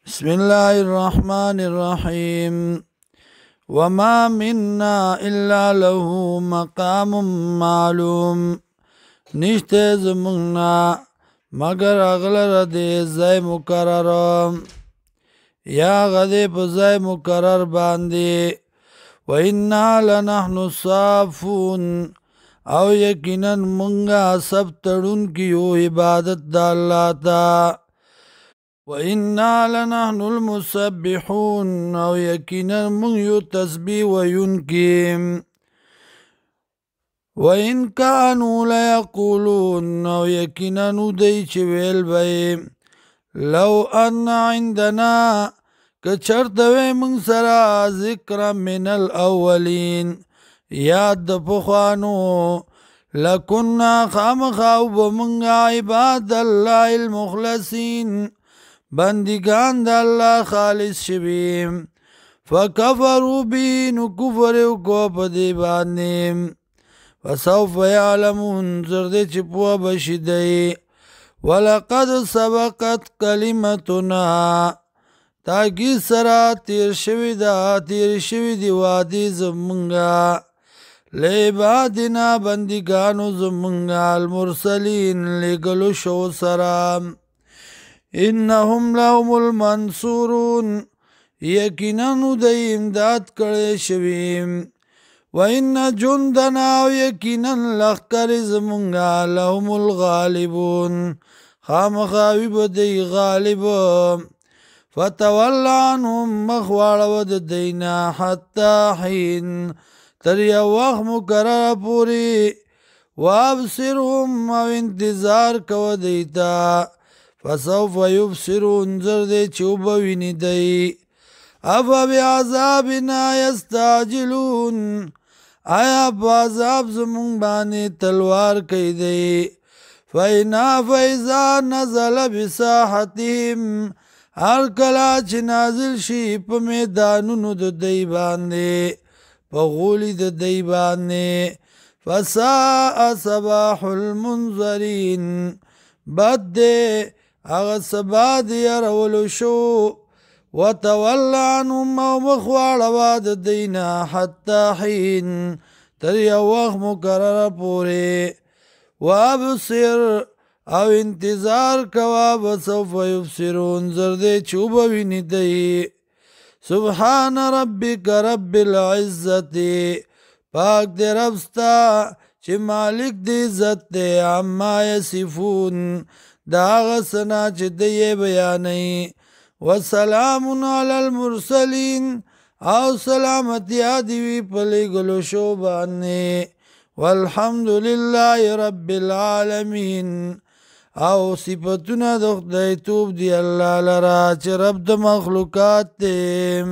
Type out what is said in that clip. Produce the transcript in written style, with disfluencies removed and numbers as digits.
بسم الله الرحمن الرحيم وما منا إلا له مقام معلوم نشته زمنا مگر اغلر دی زی مقرر یا غدی په زی مقرر باندې و انا لنحن الصافون او یقینا منگا سب تڑن کیو عبادت دا اللہ تا وَإِنَّا لَنَحْنُ الْمُسَبِّحُونَ او یقینا من یو تسبیح وینکی وَإِنْ كَانُوا لَيَقُولُونَ او یقینا دی چې ویل بی لو ان عندنا کچرتوی من سرا ذکر من الاولین یاد د پخوانو لکنا خامخاو بمنگا عباد اللہ المخلصین بندگان د الله خالص شویم فکفروا بی نو کفر کو په دی باندې فسوف یعلمون زرد چې پوه بشي دی ولقد سبقت کلمتنا تاکی سرا تیر شوی دی وادی زمونگا لعبادنا بندگانو زمونگا المرسلین لگلو شو سرام انهم لهم المنصورون یقینا د امداد کړي شویم و ان جندنا یقینا لخر زمونږه لهم الغالبون خامخاوی بدی غالب فتول عنهم مخواړه د دینا حتا حين تر یو وخت مقرر پوری وابصرهم او انتظار کو دیتا فسوف یبصرون زرد چوبوینی دی افا بعذابنا یستعجلون آیا بعذاب زمون بانی تلوار کئی دی فینا فیضا نزل بساحتهم هر کلا چه نازل شی پا میدانونو د دی باندی پا غولی د دی باندی فساء صباح المنظرین بد دی اغا سبا دیر اولو شو وتول عنهم او مخواړه د دینا حتی حین تر یو وخت مقرر پوری وابصر او انتظار کوا بسوف یبصرون زرده چوبه ویني دی سبحان ربک رب العزت پاک دی ربستا چې مالک دی عزت دی عما یصفون دا غسنا چې دی بیانی وسلام علی المرسلین او سلامتی دیوی پلی گلو شو بانی والحمدللہ رب العالمین او صفتنا دخدای توب دی اللہ لرا چه رب د مخلوقات دیم